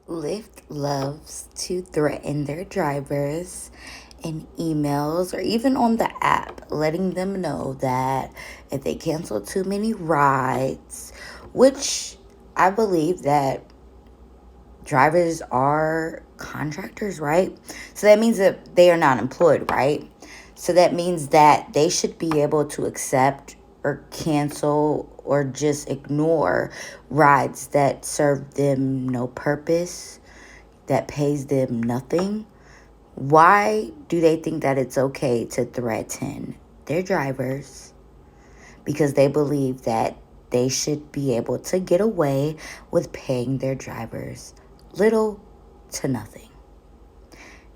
Lyft loves to threaten their drivers in emails or even on the app, letting them know that if they cancel too many rides, which I believe that drivers are contractors, right? So that means that they are not employed, right? So that means that they should be able to accept or cancel or just ignore rides that serve them no purpose, that pays them nothing. Why do they think that it's okay to threaten their drivers? Because they believe that they should be able to get away with paying their drivers little to nothing.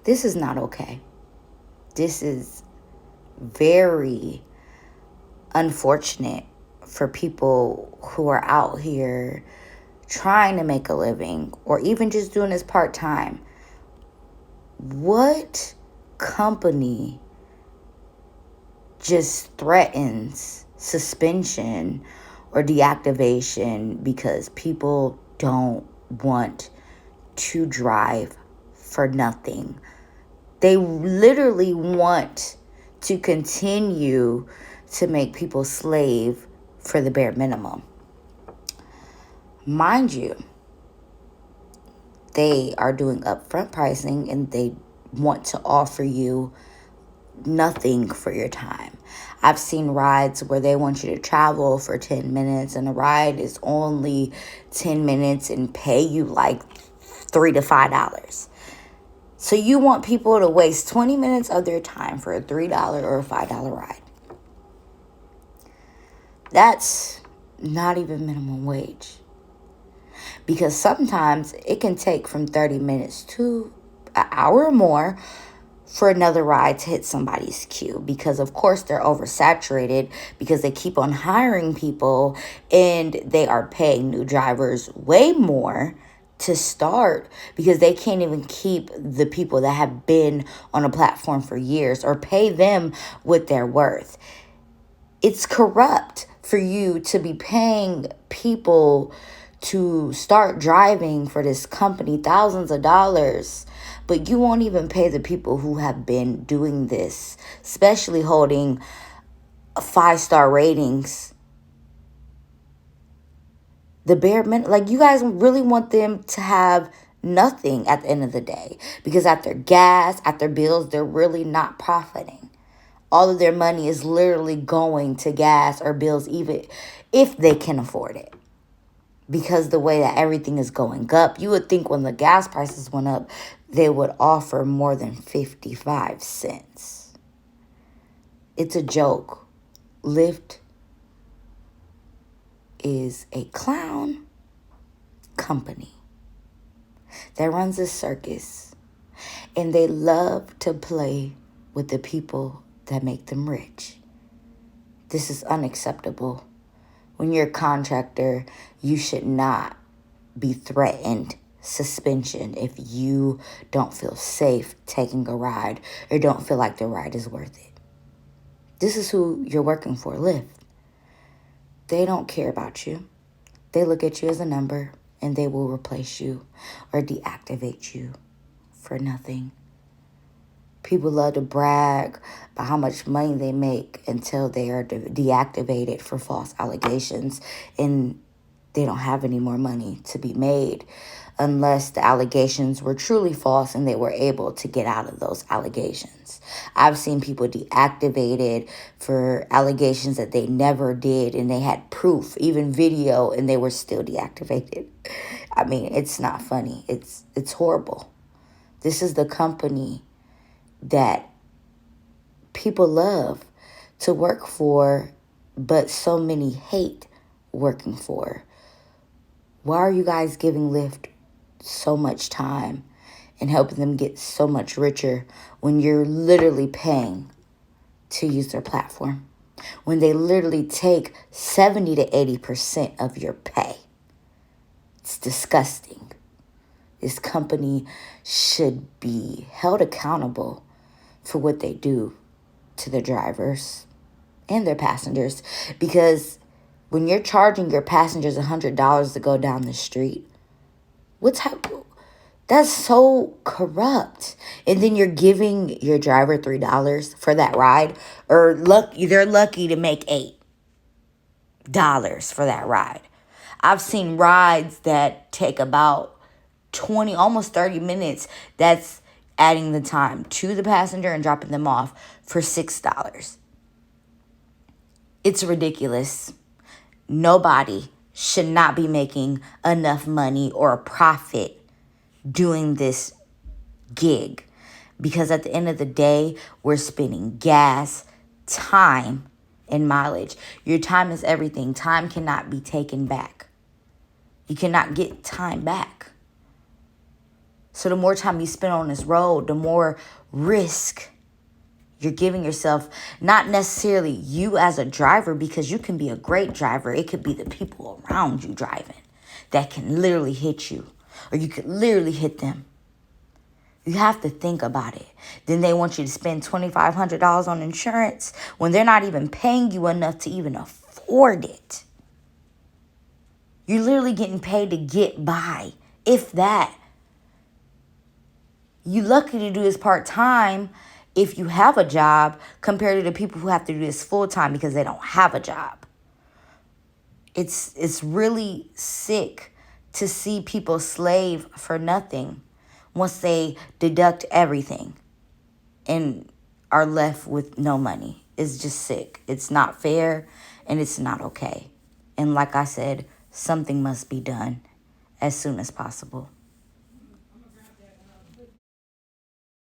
This is not okay. This is very unfortunate for people who are out here trying to make a living or even just doing this part-time. What company just threatens suspension or deactivation because people don't want to drive for nothing? They literally want to continue to make people slave for the bare minimum. Mind you, they are doing upfront pricing and they want to offer you nothing for your time. I've seen rides where they want you to travel for 10 minutes and a ride is only 10 minutes and pay you like $3 to $5. So you want people to waste 20 minutes of their time for a $3 or a $5 ride. That's not even minimum wage. Because sometimes it can take from 30 minutes to an hour or more for another ride to hit somebody's queue. Because, of course, they're oversaturated because they keep on hiring people and they are paying new drivers way more to start because they can't even keep the people that have been on a platform for years or pay them what they're worth. It's corrupt for you to be paying people to start driving for this company thousands of dollars, but you won't even pay the people who have been doing this, especially holding 5-star ratings. The bare minimum, like, you guys really want them to have nothing at the end of the day because at their gas, at their bills, they're really not profiting. All of their money is literally going to gas or bills, even if they can afford it. Because the way that everything is going up, you would think when the gas prices went up, they would offer more than 55 cents. It's a joke. Lyft is a clown company that runs a circus, and they love to play with the people that make them rich. This is unacceptable. When you're a contractor, you should not be threatened suspension if you don't feel safe taking a ride or don't feel like the ride is worth it. This is who you're working for, Lyft. They don't care about you. They look at you as a number and they will replace you or deactivate you for nothing. People love to brag about how much money they make until they are deactivated for false allegations, and they don't have any more money to be made unless the allegations were truly false and they were able to get out of those allegations. I've seen people deactivated for allegations that they never did and they had proof, even video, and they were still deactivated. I mean, it's not funny. It's horrible. This is the company that people love to work for, but so many hate working for. Why are you guys giving Lyft so much time and helping them get so much richer when you're literally paying to use their platform? When they literally take 70 to 80% of your pay. It's disgusting. This company should be held accountable for what they do to their drivers and their passengers. Because when you're charging your passengers $100 to go down the street, That's so corrupt. And then you're giving your driver $3 for that ride, or they're lucky to make $8 for that ride. I've seen rides that take about 20, almost 30 minutes. That's adding the time to the passenger and dropping them off for $6. It's ridiculous. Nobody should not be making enough money or a profit doing this gig, because at the end of the day, we're spending gas, time, and mileage. Your time is everything. Time cannot be taken back. You cannot get time back. So the more time you spend on this road, the more risk you're giving yourself. Not necessarily you as a driver, because you can be a great driver. It could be the people around you driving that can literally hit you, or you could literally hit them. You have to think about it. Then they want you to spend $2,500 on insurance when they're not even paying you enough to even afford it. You're literally getting paid to get by, if that. You're lucky to do this part-time if you have a job, compared to the people who have to do this full-time because they don't have a job. It's really sick to see people slave for nothing once they deduct everything and are left with no money. It's just sick. It's not fair, and it's not okay. And like I said, something must be done as soon as possible.